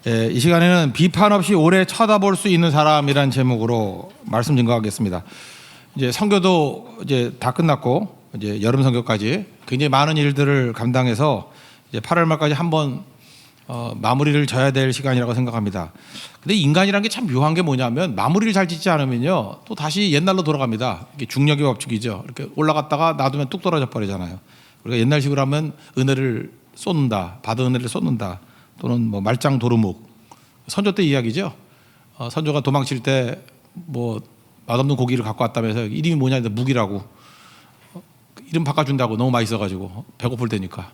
이 시간에는 비판 없이 오래 쳐다볼 수 있는 사람이란 제목으로 말씀 증거하겠습니다. 이제 선교도 이제 다 끝났고 이제 여름 선교까지 굉장히 많은 일들을 감당해서 이제 8월 말까지 한번 마무리를 져야 될 시간이라고 생각합니다. 근데 인간이란 게 참 묘한 게 뭐냐면 마무리를 잘 짓지 않으면요 또 다시 옛날로 돌아갑니다. 이게 중력의 법칙이죠. 이렇게 올라갔다가 놔두면 뚝 떨어져 버리잖아요. 우리가 옛날식으로 하면 은혜를 쏟는다, 받은 은혜를 쏟는다, 또는 뭐 말짱 도루묵, 선조 때 이야기죠. 선조가 도망칠 때 뭐 맛없는 고기를 갖고 왔다면서 이름이 뭐냐 했는데 묵이라고, 이름 바꿔준다고, 너무 맛있어가지고 배고플 때니까.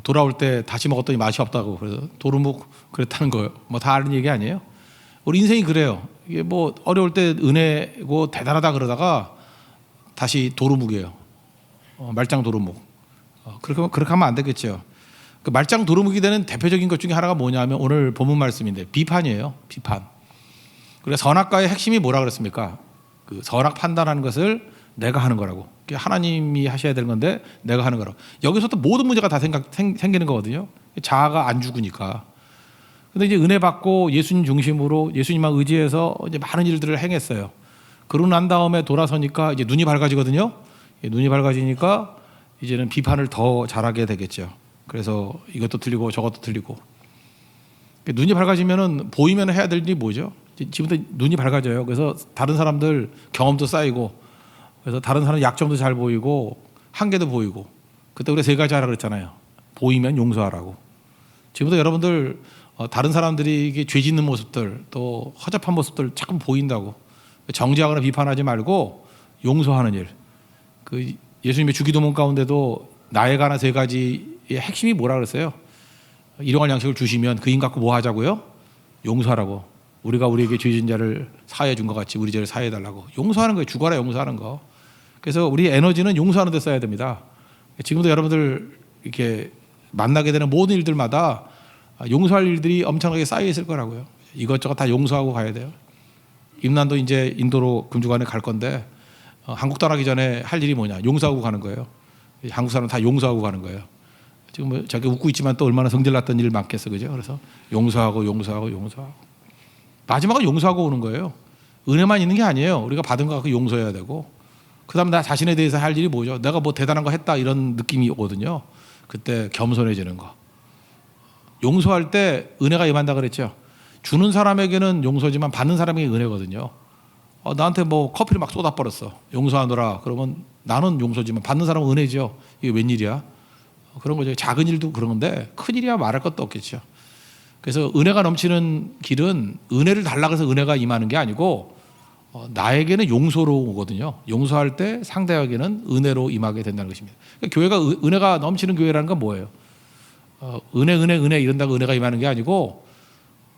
돌아올 때 다시 먹었더니 맛이 없다고, 그래서 도루묵 그랬다는 거예요. 뭐 다 아는 얘기 아니에요? 우리 인생이 그래요. 이게 뭐 어려울 때 은혜고 대단하다 그러다가 다시 도루묵이에요. 말짱 도루묵. 그렇게 하면 안 되겠죠. 그 말짱 도루묵이 되는 대표적인 것 중에 하나가 뭐냐면 오늘 본문 말씀인데 비판이에요. 비판. 그래서 선악과의 핵심이 뭐라 그랬습니까? 그 선악 판단하는 것을 내가 하는 거라고. 하나님이 하셔야 되는 건데 내가 하는 거라고. 여기서부터 모든 문제가 다 생기는 거거든요. 자아가 안 죽으니까. 근데 이제 은혜 받고 예수님 중심으로 예수님만 의지해서 이제 많은 일들을 행했어요. 그러고 난 다음에 돌아서니까 이제 눈이 밝아지거든요. 눈이 밝아지니까 이제는 비판을 더 잘하게 되겠죠. 그래서 이것도 틀리고 저것도 틀리고. 눈이 밝아지면은 보이면 해야 될 일이 뭐죠? 지금부터 눈이 밝아져요. 그래서 다른 사람들 경험도 쌓이고, 그래서 다른 사람 약점도 잘 보이고 한계도 보이고. 그때 우리 세 가지 하라 그랬잖아요. 보이면 용서하라고. 지금부터 여러분들 다른 사람들이 죄 짓는 모습들, 또 허접한 모습들 자꾸 보인다고. 정죄하거나 비판하지 말고 용서하는 일. 그 예수님의 주기도문 가운데도 나에 관한 세 가지의 핵심이 뭐라 그랬어요? 일용할 양식을 주시면 그 인 갖고 뭐 하자고요? 용서하라고. 우리가 우리에게 죄 진 자를 사하여 준 것 같이 우리 죄를 사하여 달라고. 용서하는 거예요. 죽어라 용서하는 거. 그래서 우리 에너지는 용서하는 데 써야 됩니다. 지금도 여러분들 이렇게 만나게 되는 모든 일들마다 용서할 일들이 엄청나게 쌓여 있을 거라고요. 이것저것 다 용서하고 가야 돼요. 임난도 이제 인도로 금주간에 갈 건데 한국 떠나기 전에 할 일이 뭐냐? 용서하고 가는 거예요. 한국 사람 다 용서하고 가는 거예요. 지금 뭐 저기 웃고 있지만 또 얼마나 성질났던 일 많겠어, 그죠? 그래서 용서하고. 마지막은 용서하고 오는 거예요. 은혜만 있는 게 아니에요. 우리가 받은 거 갖고 용서해야 되고, 그다음 나 자신에 대해서 할 일이 뭐죠? 내가 뭐 대단한 거 했다 이런 느낌이 오거든요. 그때 겸손해지는 거. 용서할 때 은혜가 임한다 그랬죠. 주는 사람에게는 용서지만 받는 사람에게 은혜거든요. 나한테 뭐 커피를 막 쏟아 버렸어. 용서하노라. 그러면 나는 용서지만 받는 사람은 은혜죠. 이게 웬일이야? 그런 거죠. 작은 일도 그런 건데 큰 일이야 말할 것도 없겠죠. 그래서 은혜가 넘치는 길은 은혜를 달라고 해서 은혜가 임하는 게 아니고 나에게는 용서로 오거든요. 용서할 때 상대에게는 은혜로 임하게 된다는 것입니다. 그러니까 교회가 은혜가 넘치는 교회라는 건 뭐예요? 은혜 이런다고 은혜가 임하는 게 아니고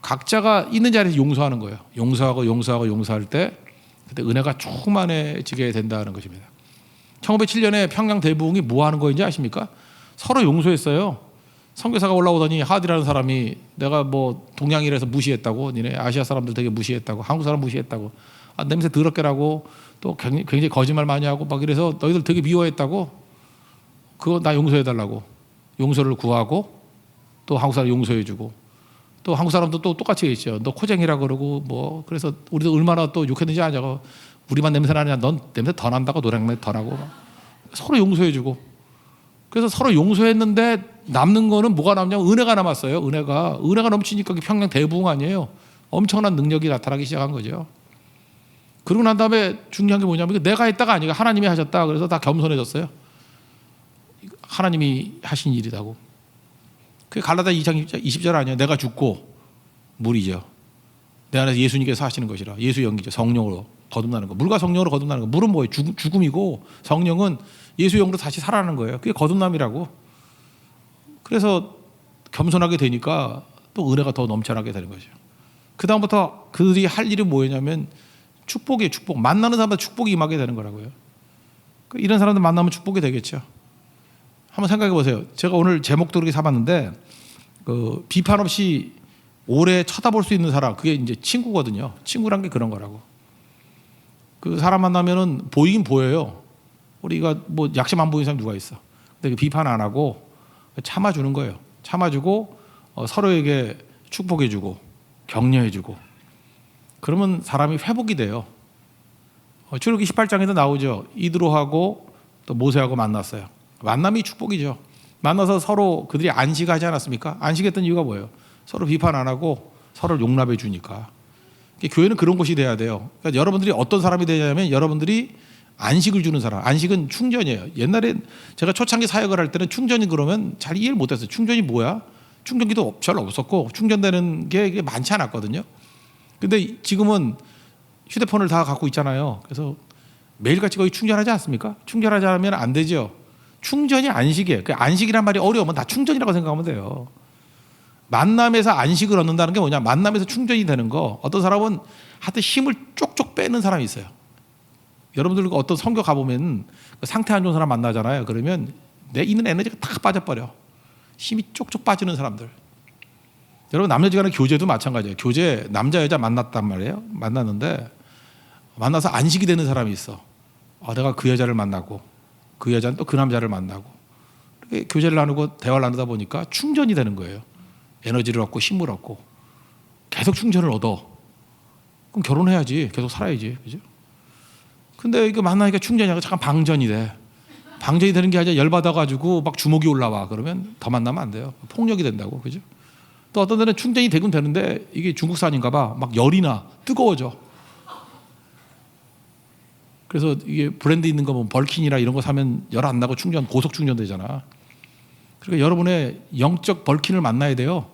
각자가 있는 자리에서 용서하는 거예요. 용서할 때 그때 은혜가 충만해지게 된다는 것입니다. 1907년에 평양 대부흥이 뭐 하는 거인지 아십니까? 서로 용서했어요. 선교사가 올라오더니 하디라는 사람이 내가 뭐 동양이라서 무시했다고, 니네 아시아 사람들 되게 무시했다고, 한국 사람 무시했다고, 냄새 더럽게라고, 또 굉장히 거짓말 많이 하고 막 이래서 너희들 되게 미워했다고, 그거 나 용서해달라고 용서를 구하고, 또 한국 사람 용서해주고, 또 한국 사람도 또 똑같이 했죠. 너 코쟁이라 그러고 뭐, 그래서 우리도 얼마나 또 욕했는지 아냐고. 우리만 냄새 나느냐, 넌 냄새 더 난다고, 노랭냄새 더 나고. 서로 용서해주고. 그래서 서로 용서했는데 남는 거는 뭐가 남냐면 은혜가 남았어요. 은혜가 넘치니까 평양 대부흥 아니에요. 엄청난 능력이 나타나기 시작한 거죠. 그러고 난 다음에 중요한 게 뭐냐면 내가 했다가 아니고 하나님이 하셨다. 그래서 다 겸손해졌어요. 하나님이 하신 일이라고. 그게 갈라디아 2장 20절 아니에요. 내가 죽고 물이죠. 내 안에서 예수님께서 하시는 것이라. 예수 연기죠. 성령으로 거듭나는 거. 물과 성령으로 거듭나는 거. 물은 뭐예요? 죽음이고, 성령은 예수 영으로 다시 살아나는 거예요. 그게 거듭남이라고. 그래서 겸손하게 되니까 또 은혜가 더 넘쳐나게 되는 거죠. 그 다음부터 그들이 할 일이 뭐냐면 축복이에요. 축복. 만나는 사람마다 축복이 임하게 되는 거라고요. 이런 사람들 만나면 축복이 되겠죠. 한번 생각해 보세요. 제가 오늘 제목도 그렇게 삼았는데 비판 없이 오래 쳐다볼 수 있는 사람, 그게 이제 친구거든요. 친구란 게 그런 거라고. 그 사람 만나면은 보이긴 보여요. 우리가 뭐 약점 안 보이는 사람 누가 있어? 근데 비판 안 하고 참아주는 거예요. 참아주고 서로에게 축복해주고 격려해주고 그러면 사람이 회복이 돼요. 출애굽기 18장에도 나오죠. 이드로하고 또 모세하고 만났어요. 만남이 축복이죠. 만나서 서로 그들이 안식하지 않았습니까? 안식했던 이유가 뭐예요? 서로 비판 안 하고 서로를 용납해 주니까. 교회는 그런 곳이 돼야 돼요. 그러니까 여러분들이 어떤 사람이 되냐면 여러분들이 안식을 주는 사람. 안식은 충전이에요. 옛날에 제가 초창기 사역을 할 때는 충전이 그러면 잘 이해를 못했어요. 충전이 뭐야? 충전기도 잘 없었고 충전되는 게 많지 않았거든요. 근데 지금은 휴대폰을 다 갖고 있잖아요. 그래서 매일같이 거의 충전하지 않습니까? 충전하지 않으면 안 되죠. 충전이 안식이에요. 그 안식이란 말이 어려우면 다 충전이라고 생각하면 돼요. 만남에서 안식을 얻는다는 게 뭐냐? 만남에서 충전이 되는 거. 어떤 사람은 하여튼 힘을 쪽쪽 빼는 사람이 있어요. 여러분들 어떤 성교 가보면 상태 안 좋은 사람 만나잖아요. 그러면 내 있는 에너지가 다 빠져버려. 힘이 쪽쪽 빠지는 사람들. 여러분 남녀지간의 교제도 마찬가지예요. 교제 남자 여자 만났단 말이에요. 만났는데 만나서 안식이 되는 사람이 있어. 내가 그 여자를 만나고 그 여자는 또 그 남자를 만나고 이렇게 교제를 나누고 대화를 나누다 보니까 충전이 되는 거예요. 에너지를 얻고 힘을 얻고 계속 충전을 얻어. 그럼 결혼해야지. 계속 살아야지. 그죠? 근데 이거 만나니까 충전이 아니라 잠깐 방전이 돼. 방전이 되는 게 아니라 열받아가지고 막 주먹이 올라와. 그러면 더 만나면 안 돼요. 폭력이 된다고. 그죠? 또 어떤 데는 충전이 되긴 되는데 이게 중국산인가 봐. 막 열이 나. 뜨거워져. 그래서 이게 브랜드 있는 거 보면 벌킨이나 이런 거 사면 열 안 나고 충전, 고속 충전되잖아. 그러니까 여러분의 영적 벌킨을 만나야 돼요.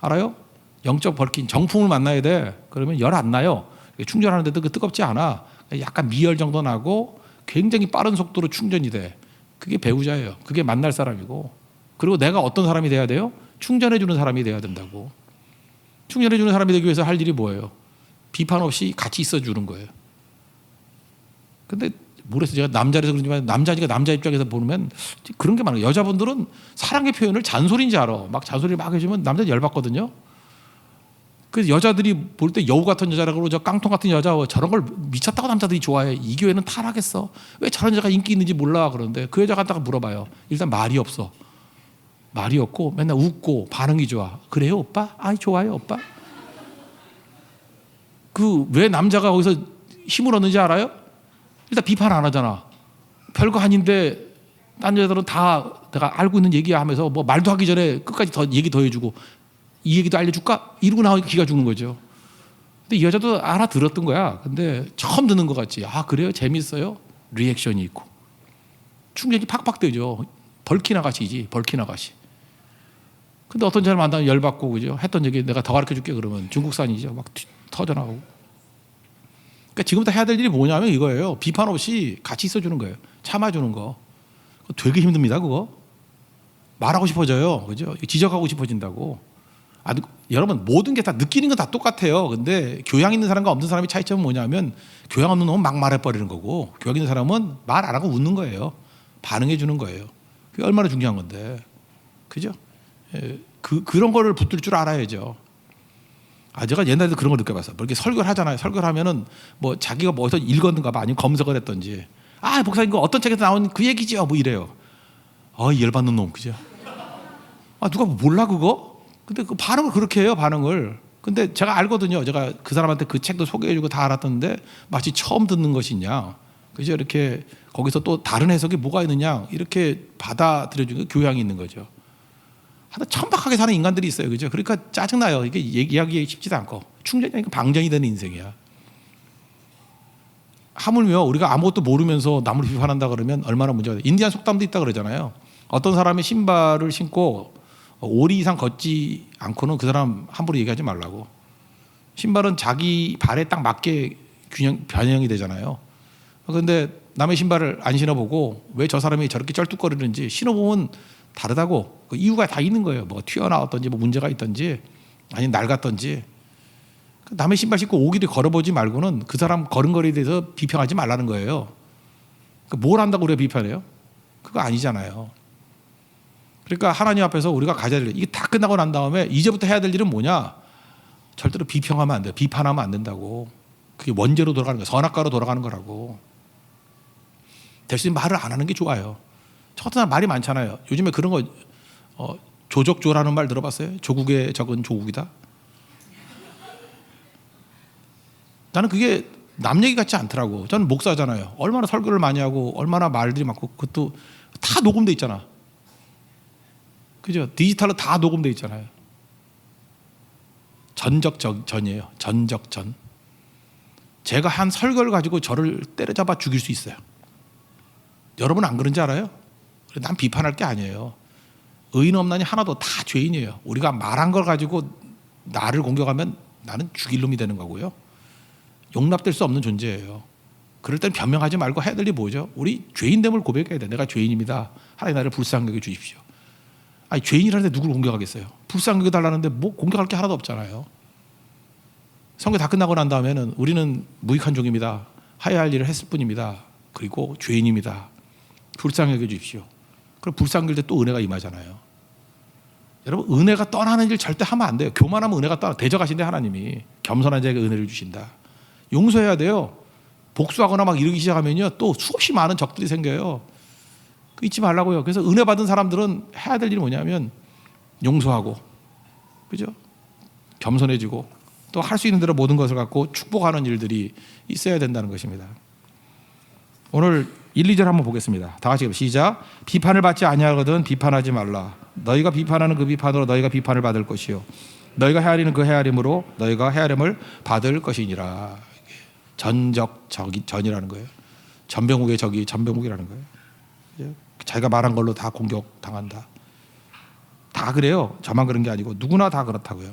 알아요? 영적 벌킨, 정품을 만나야 돼. 그러면 열 안 나요. 충전하는데도 뜨겁지 않아. 약간 미열 정도 나고 굉장히 빠른 속도로 충전이 돼. 그게 배우자예요. 그게 만날 사람이고. 그리고 내가 어떤 사람이 돼야 돼요? 충전해주는 사람이 돼야 된다고. 충전해주는 사람이 되기 위해서 할 일이 뭐예요? 비판 없이 같이 있어주는 거예요. 근데 모르겠어요. 제가 남자라서 그런지만 남자니까 남자 입장에서 보면 그런 게 많아요. 여자분들은 사랑의 표현을 잔소리인지 알아. 막 잔소리 막 해주면 남자 열받거든요. 그래서 여자들이 볼 때 여우 같은 여자라고 저 깡통 같은 여자 저런 걸 미쳤다고 남자들이 좋아해. 이 교회는 타락했어. 왜 저런 여자가 인기 있는지 몰라. 그러는데 그 여자 갖다가 물어봐요. 일단 말이 없어. 말이 없고 맨날 웃고 반응이 좋아. 그래요 오빠? 아이 좋아요 오빠. 그 왜 남자가 거기서 힘을 얻는지 알아요? 일단 비판 안 하잖아. 별거 아닌데 딴 여자들은 다 내가 알고 있는 얘기하면서 뭐 말도 하기 전에 끝까지 더 얘기 더 해주고 이 얘기도 알려줄까? 이러고 나오니까 기가 죽는 거죠. 근데 이 여자도 알아들었던 거야. 근데 처음 듣는 것 같지. 아 그래요? 재밌어요? 리액션이 있고 충격이 팍팍 되죠. 벌킨 아가씨지. 벌킨 아가씨. 근데 어떤 사람 만나면 열받고 그죠? 했던 얘기 내가 더 가르쳐줄게 그러면 중국산이죠. 막 터져나가고. 그러니까 지금부터 해야 될 일이 뭐냐면 이거예요. 비판 없이 같이 있어주는 거예요. 참아주는 거. 되게 힘듭니다. 그거. 말하고 싶어져요. 그죠? 지적하고 싶어진다고. 여러분 모든 게 다 느끼는 건 다 똑같아요. 근데 교양 있는 사람과 없는 사람의 차이점은 뭐냐면 교양 없는 놈은 막 말해버리는 거고 교양 있는 사람은 말 안 하고 웃는 거예요. 반응해 주는 거예요. 그게 얼마나 중요한 건데. 그죠? 그런 거를 붙들 줄 알아야죠. 제가 옛날에도 그런 걸 느껴봤어요. 뭐 이렇게 설교를 하잖아요. 설교를 하면은 뭐 자기가 뭐 어디서 읽었는가 봐. 아니면 검색을 했던지. 목사님 그 어떤 책에서 나온 그 얘기죠. 뭐 이래요. 열받는 놈. 그죠? 누가 몰라 그거? 근데 그 반응을 그렇게 해요. 반응을. 근데 제가 알거든요. 제가 그 사람한테 그 책도 소개해주고 다 알았던데 마치 처음 듣는 것이냐. 그죠? 이렇게 거기서 또 다른 해석이 뭐가 있느냐. 이렇게 받아들여주는 교양이 있는 거죠. 하여튼 천박하게 사는 인간들이 있어요. 그죠? 그러니까 짜증나요. 이게 얘기하기 쉽지도 않고. 충전이 아니고 방전이 되는 인생이야. 하물며 우리가 아무것도 모르면서 남을 비판한다 그러면 얼마나 문제가 돼. 인디안 속담도 있다 그러잖아요. 어떤 사람이 신발을 신고 오리 이상 걷지 않고는 그 사람 함부로 얘기하지 말라고. 신발은 자기 발에 딱 맞게 변형이 되잖아요. 그런데 남의 신발을 안 신어보고 왜 저 사람이 저렇게 쩔뚝거리는지 신어보면 다르다고. 그 이유가 다 있는 거예요. 뭐 튀어나왔던지 뭐 문제가 있던지 아니면 낡았던지. 남의 신발 신고 오기를 걸어보지 말고는 그 사람 걸음걸이에 대해서 비평하지 말라는 거예요. 뭘 한다고 우리가 비판해요? 그거 아니잖아요. 그러니까 하나님 앞에서 우리가 가져야 될 일, 이게 다 끝나고 난 다음에 이제부터 해야 될 일은 뭐냐? 절대로 비평하면 안 돼요. 비판하면 안 된다고. 그게 원죄로 돌아가는 거예요. 선악과로 돌아가는 거라고. 대신 말을 안 하는 게 좋아요. 저 같은 사람 말이 많잖아요. 요즘에 그런 거 조족조라는 말 들어봤어요? 조국에 적은 조국이다. 나는 그게 남 얘기 같지 않더라고. 저는 목사잖아요. 얼마나 설교를 많이 하고 얼마나 말들이 많고 그것도 다 녹음돼 있잖아. 그죠? 디지털로 다 녹음돼 있잖아요. 전이에요. 전적전. 제가 한 설교를 가지고 저를 때려잡아 죽일 수 있어요. 여러분 안 그런지 알아요? 난 비판할 게 아니에요. 의인 없나니 하나도 다 죄인이에요. 우리가 말한 걸 가지고 나를 공격하면 나는 죽일 놈이 되는 거고요. 용납될 수 없는 존재예요. 그럴 땐 변명하지 말고 해야 될 일이 뭐죠? 우리 죄인됨을 고백해야 돼. 내가 죄인입니다. 하나님 나를 불쌍히 여겨 주십시오. 아니 죄인이라는데 누구를 공격하겠어요? 불쌍히 여겨 달라는데 뭐 공격할 게 하나도 없잖아요. 선교 다 끝나고 난 다음에는 우리는 무익한 종입니다. 하야 할 일을 했을 뿐입니다. 그리고 죄인입니다. 불쌍히 여겨 주십시오. 그럼 불쌍히 여길 때 또 은혜가 임하잖아요. 여러분 은혜가 떠나는 일 절대 하면 안 돼요. 교만하면 은혜가 떠나. 대적하신대 하나님이. 겸손한 자에게 은혜를 주신다. 용서해야 돼요. 복수하거나 막 이러기 시작하면요 또 수없이 많은 적들이 생겨요. 그 잊지 말라고요. 그래서 은혜 받은 사람들은 해야 될 일이 뭐냐면 용서하고, 그죠? 겸손해지고 또 할 수 있는 대로 모든 것을 갖고 축복하는 일들이 있어야 된다는 것입니다. 오늘 1, 2절 한번 보겠습니다. 다 같이 시작. 비판을 받지 아니하거든 비판하지 말라. 너희가 비판하는 그 비판으로 너희가 비판을 받을 것이요 너희가 헤아리는 그 헤아림으로 너희가 헤아림을 받을 것이니라. 전이라는 거예요. 전병욱의 적이 전병욱이라는 거예요. 자기가 말한 걸로 다 공격당한다. 다 그래요. 저만 그런 게 아니고 누구나 다 그렇다고요.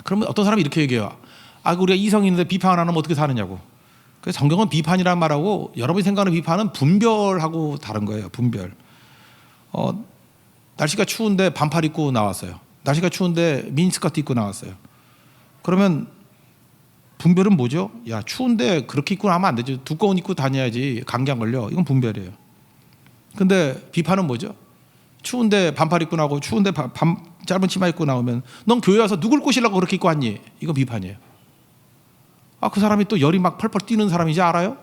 그러면 어떤 사람이 이렇게 얘기해요. 우리가 이성인데 비판 안 하면 어떻게 사느냐고. 그래서 성경은 비판이라는 말하고 여러분이 생각하는 비판은 분별하고 다른 거예요. 분별. 날씨가 추운데 반팔 입고 나왔어요. 날씨가 추운데 미니스커트 입고 나왔어요. 그러면 분별은 뭐죠? 야 추운데 그렇게 입고 나면 안 되죠. 두꺼운 입고 다녀야지 감기 안 걸려. 이건 분별이에요. 근데 비판은 뭐죠? 추운데 반팔 입고 나오고 추운데 짧은 치마 입고 나오면 넌 교회 와서 누굴 꼬시려고 그렇게 입고 왔니? 이건 비판이에요. 그 사람이 또 열이 막 펄펄 뛰는 사람인지 알아요?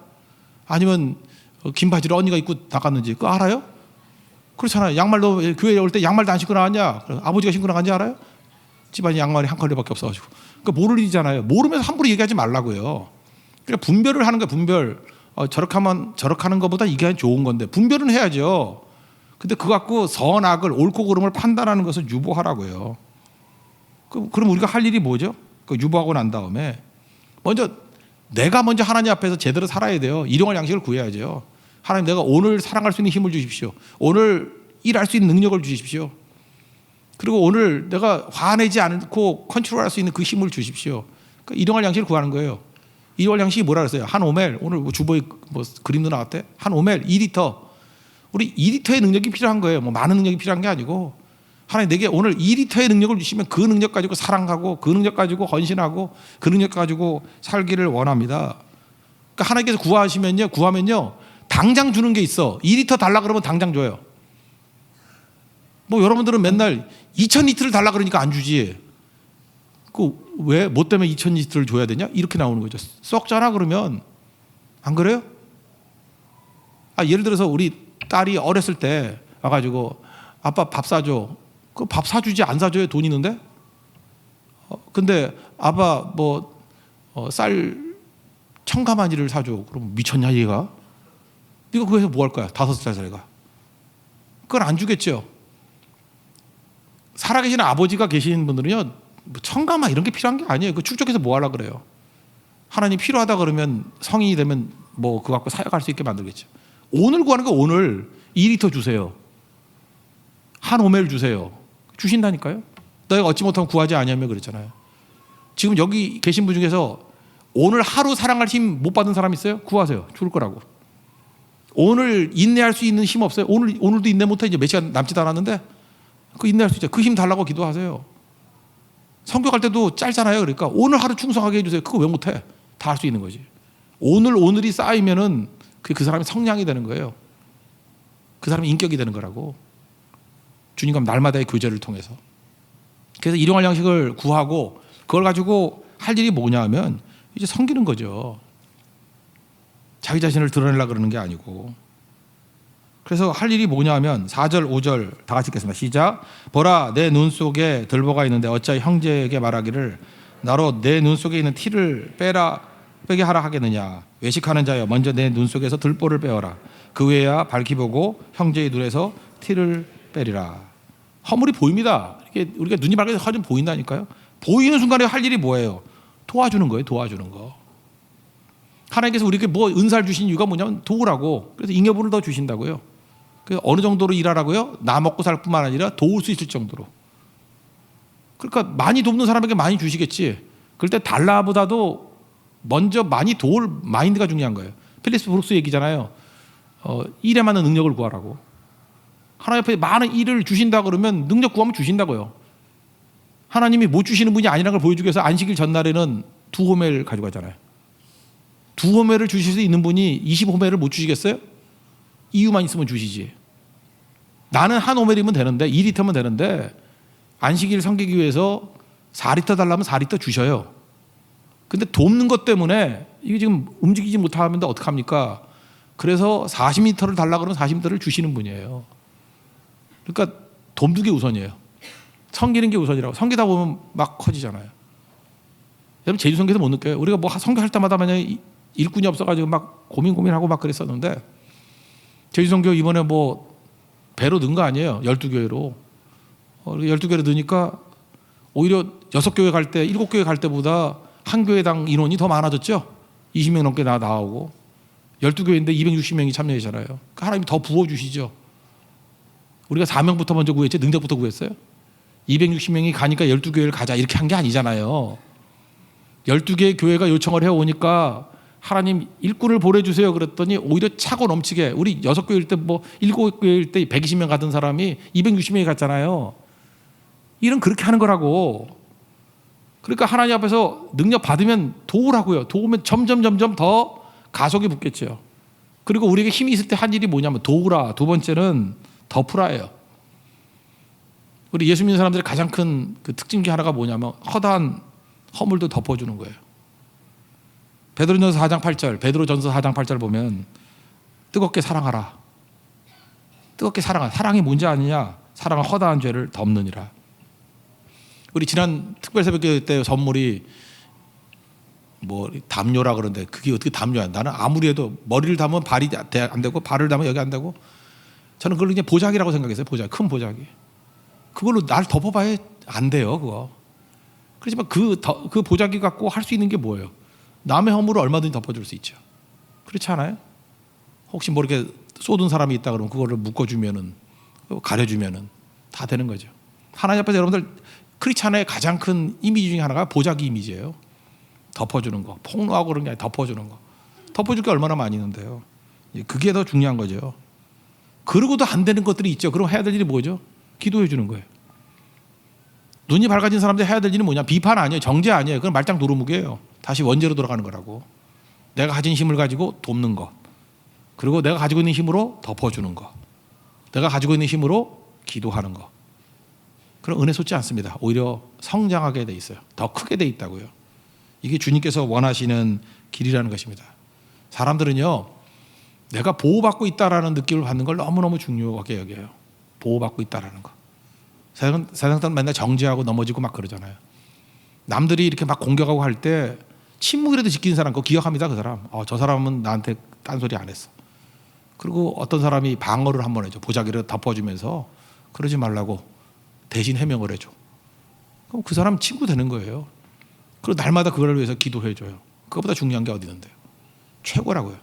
아니면 긴 바지를 언니가 입고 나갔는지 그거 알아요? 그렇잖아요. 양말도 교회에 올 때 양말도 안 신고 나왔냐? 아버지가 신고 나간지 알아요? 집안에 양말이 한 컬레밖에 없어가지고. 그러니까 모를 일이잖아요. 모르면서 함부로 얘기하지 말라고요. 그러니까 분별을 하는 거야. 분별. 저렇게 하는 것보다 이게 좋은 건데 분별은 해야죠. 근데 그거 갖고 선악을 옳고 그름을 판단하는 것을 유보하라고요. 그럼 우리가 할 일이 뭐죠? 유보하고 난 다음에 내가 먼저 하나님 앞에서 제대로 살아야 돼요. 일용할 양식을 구해야죠. 하나님 내가 오늘 사랑할 수 있는 힘을 주십시오. 오늘 일할 수 있는 능력을 주십시오. 그리고 오늘 내가 화내지 않고 컨트롤할 수 있는 그 힘을 주십시오. 그러니까 일용할 양식을 구하는 거예요. 일용할 양식이 뭐라 그랬어요? 한 오멜. 오늘 주보에 그림도 나왔대. 한 오멜 2리터. 우리 2리터의 능력이 필요한 거예요. 많은 능력이 필요한 게 아니고 하나님 내게 오늘 2리터의 능력을 주시면 그 능력 가지고 사랑하고 그 능력 가지고 헌신하고 그 능력 가지고 살기를 원합니다. 그러니까 하나님께서 구하면요 당장 주는 게 있어. 2리터 달라 그러면 당장 줘요. 여러분들은 맨날 2000리터를 달라 그러니까 안 주지. 왜? 뭐 때문에 2000리터를 줘야 되냐? 이렇게 나오는 거죠. 썩잖아 그러면. 안 그래요? 예를 들어서 우리 딸이 어렸을 때 와가지고 아빠 밥 사줘. 그 밥 사주지 안 사줘요? 돈 있는데? 근데 아빠 쌀 1000가마니를 사줘. 그럼 미쳤냐 얘가? 네가 그거 해서 뭐 할 거야? 5살짜리가. 그걸 안 주겠죠. 살아계신 아버지가 계신 분들은요 1000가마 이런 게 필요한 게 아니에요. 그 축적해서 뭐 하려고 그래요? 하나님 필요하다 그러면 성인이 되면 그거 갖고 사역할 수 있게 만들겠죠. 오늘 구하는 거 오늘 2리터 주세요. 한 오멜 주세요. 주신다니까요. 너희가 얻지 못하면 구하지 아니하며 그랬잖아요. 지금 여기 계신 분 중에서 오늘 하루 사랑할 힘 못 받은 사람 있어요? 구하세요. 줄 거라고. 오늘 인내할 수 있는 힘 없어요? 오늘도 인내 못해. 이제 몇 시간 남지도 않았는데 그 인내할 수 있죠. 그 힘 달라고 기도하세요. 성교 갈 때도 짧잖아요. 그러니까 오늘 하루 충성하게 해주세요. 그거 왜 못해? 다 할 수 있는 거지. 오늘이 쌓이면은 그 사람이 성량이 되는 거예요. 그 사람이 인격이 되는 거라고. 주님과 날마다의 교제를 통해서. 그래서 일용할 양식을 구하고 그걸 가지고 할 일이 뭐냐 하면 이제 섬기는 거죠. 자기 자신을 드러내려고 그러는 게 아니고. 그래서 할 일이 뭐냐 하면 4절 5절 다 같이 읽겠습니다. 시작. 보라 내 눈 속에 들보가 있는데 어찌하여 형제에게 말하기를 나로 내 눈 속에 있는 티를 빼라 빼게 하라 하겠느냐. 외식하는 자여 먼저 내 눈 속에서 들보를 빼어라. 그 외야 밝히 보고 형제의 눈에서 티를 빼리라. 허물이 보입니다. 이게 우리가 눈이 밝아서 허물이 보인다니까요. 보이는 순간에 할 일이 뭐예요? 도와주는 거예요. 도와주는 거. 하나님께서 우리에게 뭐 은사를 주신 이유가 뭐냐면 도우라고. 그래서 잉여분을 더 주신다고요. 그래서 어느 정도로 일하라고요? 나 먹고 살 뿐만 아니라 도울 수 있을 정도로. 그러니까 많이 돕는 사람에게 많이 주시겠지. 그럴 때 달라보다도 먼저 많이 도울 마인드가 중요한 거예요. 필리스 브룩스 얘기잖아요. 일에 맞는 능력을 구하라고. 하나님 앞에 많은 일을 주신다 그러면 능력 구하면 주신다고요. 하나님이 못 주시는 분이 아니라는 걸 보여주기 위해서 안식일 전날에는 2호멜 가져가잖아요. 2호멜을 주실 수 있는 분이 20호멜을 못 주시겠어요? 이유만 있으면 주시지. 나는 1호멜이면 되는데 2리터면 되는데 안식일 섬기기 위해서 4리터 달라면 4리터 주셔요. 근데 돕는 것 때문에 이게 지금 움직이지 못하면 어떡합니까? 그래서 40리터를 달라 그러면 40리터를 주시는 분이에요. 그러니까 돕는 게 우선이에요. 섬기는 게 우선이라고. 섬기다 보면 막 커지잖아요. 여러분 제주 섬기도 못 느껴요. 우리가 뭐 섬교할 때마다 만약에 일꾼이 없어가지고 막 고민하고 막 그랬었는데 제주 섬교 이번에 뭐 배로 는 거 아니에요. 12교회로. 12교회로 넣으니까 오히려 6교회 갈 때, 7교회 갈 때보다 한 교회당 인원이 더 많아졌죠. 20명 넘게 나오고 12교회인데 260명이 참여하잖아요. 그러니까 하나님이 더 부어주시죠. 우리가 4명부터 먼저 구했지 능력부터 구했어요. 260명이 가니까 12교회를 가자 이렇게 한 게 아니잖아요. 12개의 교회가 요청을 해오니까 하나님 일꾼을 보내주세요 그랬더니 오히려 차고 넘치게 우리 6교회일 때 뭐 7교회일 때 120명 가던 사람이 260명이 갔잖아요. 일은 그렇게 하는 거라고. 그러니까 하나님 앞에서 능력 받으면 도우라고요. 도우면 점점 더 가속이 붙겠죠. 그리고 우리에게 힘이 있을 때 한 일이 뭐냐면 도우라. 두 번째는 덮으라예요. 우리 예수 믿는 사람들의 가장 큰 그 특징 중 하나가 뭐냐면 허다한 허물도 덮어주는 거예요. 베드로전서 4장 8절, 베드로전서 4장 8절 보면 뜨겁게 사랑하라. 뜨겁게 사랑하라. 사랑이 뭔지 아느냐? 사랑은 허다한 죄를 덮느니라. 우리 지난 특별새벽기도 때 선물이 뭐 담요라 그러는데 그게 어떻게 담요야? 나는 아무리 해도 머리를 담으면 발이 안 되고 발을 담으면 여기 안 되고 저는 그걸 그냥 보자기라고 생각했어요. 보자기, 큰 보자기. 그걸로 날 덮어봐야 안 돼요, 그거. 그렇지만 그 보자기 갖고 할 수 있는 게 뭐예요? 남의 허물을 얼마든지 덮어줄 수 있죠. 그렇지 않아요? 혹시 뭐 이렇게 쏟은 사람이 있다 그러면 그거를 묶어주면은 가려주면은 다 되는 거죠. 하나님 앞에서 여러분들 크리스찬의 가장 큰 이미지 중에 하나가 보자기 이미지예요. 덮어주는 거, 폭로하고 그런 게 아니라 덮어주는 거. 덮어줄 게 얼마나 많이 있는데요. 그게 더 중요한 거죠. 그러고도 안 되는 것들이 있죠. 그럼 해야 될 일이 뭐죠? 기도해 주는 거예요. 눈이 밝아진 사람들 해야 될 일은 뭐냐? 비판 아니에요. 정죄 아니에요. 그건 말짱 도루묵이에요. 다시 원죄로 돌아가는 거라고. 내가 가진 힘을 가지고 돕는 것. 그리고 내가 가지고 있는 힘으로 덮어주는 것. 내가 가지고 있는 힘으로 기도하는 것. 그럼 은혜 솟지 않습니다. 오히려 성장하게 돼 있어요. 더 크게 돼 있다고요. 이게 주님께서 원하시는 길이라는 것입니다. 사람들은요, 내가 보호받고 있다라는 느낌을 받는 걸 너무너무 중요하게 여겨요. 보호받고 있다라는 거. 세상 사람 맨날 정죄하고 넘어지고 막 그러잖아요. 남들이 이렇게 막 공격하고 할 때 침묵이라도 지키는 사람 그거 기억합니다. 그 사람. 저 사람은 나한테 딴소리 안 했어. 그리고 어떤 사람이 방어를 한번 해줘. 보자기를 덮어주면서 그러지 말라고 대신 해명을 해줘. 그럼 그 사람 친구 되는 거예요. 그리고 날마다 그걸 위해서 기도해줘요. 그것보다 중요한 게 어디 있는데요. 최고라고요.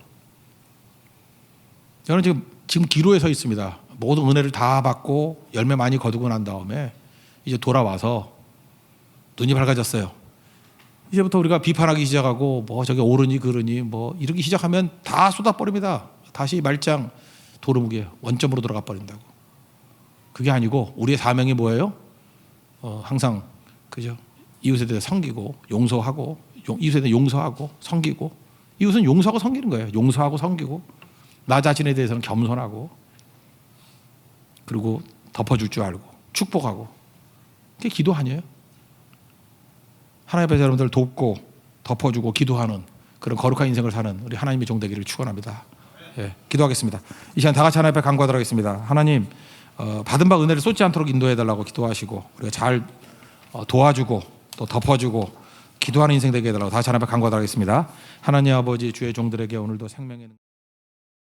저는 지금 기로에 서 있습니다. 모든 은혜를 다 받고 열매 많이 거두고 난 다음에 이제 돌아와서 눈이 밝아졌어요. 이제부터 우리가 비판하기 시작하고 뭐 저게 옳으니 그르니 뭐 이러기 시작하면 다 쏟아버립니다. 다시 말짱 도루묵이에요. 원점으로 들어가 버린다고. 그게 아니고 우리의 사명이 뭐예요? 항상 그죠? 이웃에 대해 섬기고 용서하고 이웃에 대해 용서하고 섬기고 이웃은 용서하고 섬기는 거예요. 용서하고 섬기고 나 자신에 대해서는 겸손하고 그리고 덮어줄 줄 알고 축복하고 그게 기도 아니에요? 하나님 앞에서 여러분들 돕고 덮어주고 기도하는 그런 거룩한 인생을 사는 우리 하나님의 종 되기를 축원합니다. 예, 기도하겠습니다. 이 시간 다 같이 하나님 앞에 간구하도록 하겠습니다. 하나님 받은 바 은혜를 쏟지 않도록 인도해달라고 기도하시고 우리가 잘 도와주고 또 덮어주고 기도하는 인생 되게 해달라고 다시 하나님 앞에 간구하도록 하겠습니다. 하나님 아버지, 주의 종들에게 오늘도 생명의